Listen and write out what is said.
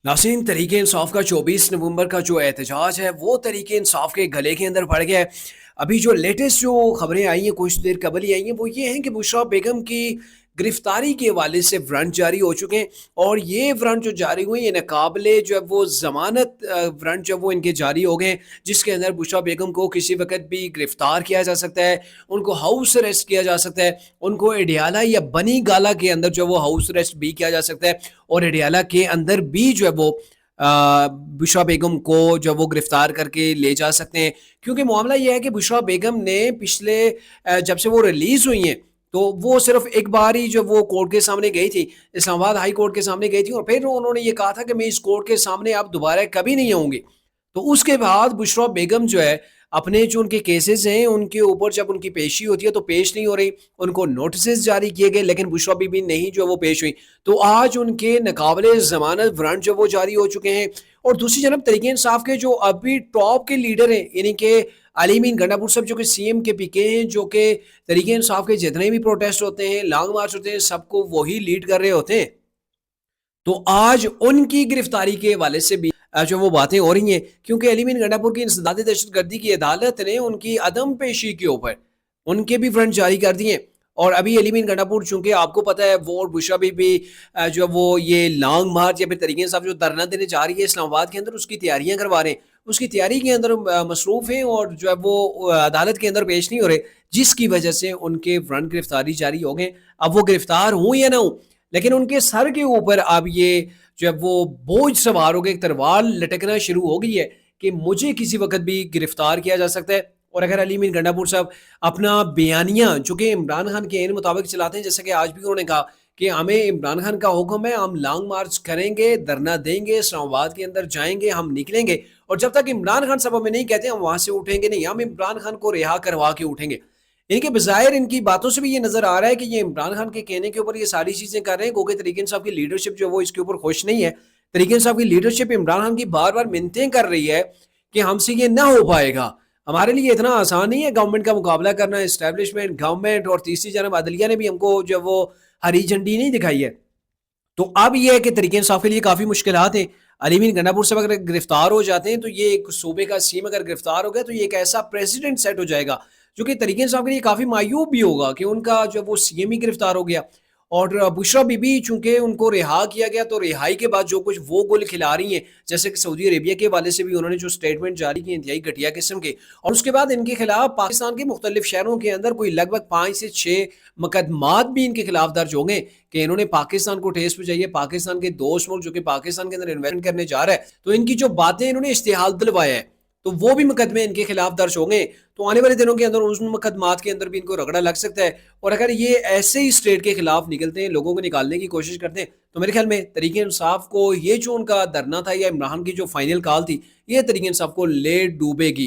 नाज़रीन, तहरीक इंसाफ का 24 नवंबर का जो एहतजाज है वो तहरीक इंसाफ के गले के अंदर पड़ गया है। अभी जो लेटेस्ट जो खबरें आई हैं कुछ देर कबल ही आई हैं वो ये हैं कि बुशरा बेगम की गिरफ्तारी के हवाले से वारंट जारी हो चुके हैं। और ये वारंट जो जारी हुए ये नाकाबिले जो है वो ज़मानत वारंट जो है वो इनके जारी हो गए हैं, जिसके अंदर बुशरा बेगम को किसी वक्त भी गिरफ्तार किया जा सकता है, उनको हाउस अरेस्ट किया जा सकता है, उनको एडियाला या बनी गाला के अंदर जो वो हाउस अरेस्ट भी किया जा सकता है। और एडियाला के अंदर भी जो है वो बुशरा बेगम को जो वो गिरफ्तार करके ले जा सकते हैं। क्योंकि मामला ये है कि बुशरा बेगम ने पिछले जब से वो रिलीज हुई हैं तो वो सिर्फ एक बार ही जो वो कोर्ट के सामने गई थी, इस्लामाबाद हाई कोर्ट के सामने गई थी, और फिर उन्होंने ये कहा था कि मैं इस कोर्ट के सामने अब दोबारा कभी नहीं आऊंगी। तो उसके बाद बुशरा बेगम जो है अपने जो उनके केसेस हैं उनके ऊपर जब उनकी पेशी होती है तो पेश नहीं हो रही, उनको नोटिस जारी किए गए लेकिन बुशरा बीबी नहीं जो वो पेश हुई। तो आज उनके नाकाबिले जमानत वारंट जो वो जारी हो चुके हैं। और दूसरी जानब तहरीक इंसाफ के जो अभी टॉप के लीडर हैं यानी कि अली मीन गंडापुर साहब जो कि सीएम के पीके हैं, जो कि तहरीक इंसाफ के जितने भी प्रोटेस्ट होते हैं, लॉन्ग मार्च होते हैं, सबको वही लीड कर रहे होते हैं। तो आज उनकी गिरफ्तारी के हवाले से भी जो वो बातें हो रही हैं, क्योंकि अली मीन गंडापुर की इंसदादी दहशतगर्दी की अदालत ने उनकी अदम पेशी के ऊपर उनके भी वारंट जारी कर दिए। और अभी अली मीन गंडापुर चूंकि आपको पता है वो और बुशरा भी जो वो ये लॉन्ग मार्च या फिर तरीके साहब जो धरना देने जा रही है इस्लामाबाद के अंदर उसकी तैयारियां करवा रहे हैं, उसकी तैयारी के अंदर मसरूफ हैं और जो है वो अदालत के अंदर पेश नहीं हो रहे, जिसकी वजह से उनके वारंट गिरफ्तारी जारी हो गए। अब वो गिरफ्तार हूँ या ना हूँ, लेकिन उनके सर के ऊपर अब ये जो है वो बोझ सवार हो गए, एक तलवार लटकना शुरू हो गई है कि मुझे किसी वक्त भी गिरफ्तार किया जा सकता है। और अगर अली मीर गंडापुर साहब अपना बयानिया जो कि इमरान खान के इन मुताबिक चलाते हैं, जैसे कि आज भी उन्होंने कहा कि हमें इमरान खान का हुक्म है, हम लॉन्ग मार्च करेंगे, धरना देंगे, इस्लामाबाद के अंदर जाएंगे, हम निकलेंगे, और जब तक इमरान खान साहब हमें नहीं कहते हम वहां से उठेंगे नहीं, हम इमरान खान को रिहा करवा के उठेंगे। इनके बजायर इनकी बातों से भी ये नजर आ रहा है कि ये इमरान खान के कहने के ऊपर ये सारी चीजें कर रहे हैं, क्योंकि तरीके साहब की लीडरशिप जो वो इसके ऊपर खुश नहीं है। तरीके साहब की लीडरशिप इमरान खान की बार बार मिन्नतें कर रही है कि हमसे ये ना हो पाएगा, हमारे लिए इतना आसान नहीं है गवर्नमेंट का मुकाबला करना, इस्टेब्लिशमेंट गवर्नमेंट, और तीसरी जानब अदलिया ने भी हमको जो वो हरी झंडी नहीं दिखाई है। तो अब ये है कि तरीके इंसाफ के लिए काफ़ी मुश्किलात हैं। अली मीन गंडापुर से अगर गिरफ्तार हो जाते हैं तो ये एक सूबे का सीएम अगर गिरफ्तार हो गया तो ये एक ऐसा प्रेसिडेंट सेट हो जाएगा जो कि तरीके इंसाफ के लिए काफ़ी मायूब भी होगा कि उनका जो वो सीएम ही गिरफ्तार हो गया। और बुशरा बीबी चूंकि उनको रिहा किया गया तो रिहाई के बाद जो कुछ वो गुल खिला रही हैं, जैसे कि सऊदी अरेबिया के हवाले से भी उन्होंने जो स्टेटमेंट जारी की इंतहाई घटिया किस्म के, और उसके बाद इनके खिलाफ पाकिस्तान के मुख्तलिफ शहरों के अंदर कोई लगभग 5 से 6 मुकदमात भी इनके खिलाफ दर्ज हो गए कि इन्होंने पाकिस्तान को ठेस पहुंचाई है, पाकिस्तान के दोस्त मुल्क जो कि पाकिस्तान के अंदर इन्वेस्टमेंट करने जा रहा है, तो इनकी जो बातें इन्होंने इश्तिहाल दिलवाया है तो वो भी मुकदमे इनके खिलाफ दर्ज हो गए। तो आने वाले दिनों के अंदर उन मुकदमात के अंदर भी इनको रगड़ा लग सकता है। और अगर ये ऐसे ही स्टेट के खिलाफ निकलते हैं, लोगों को निकालने की कोशिश करते हैं, तो मेरे ख्याल में तरीके इंसाफ को ये जो उनका धरना था या इमरान की जो फाइनल कॉल थी, ये तरीके इंसाफ को ले डूबेगी।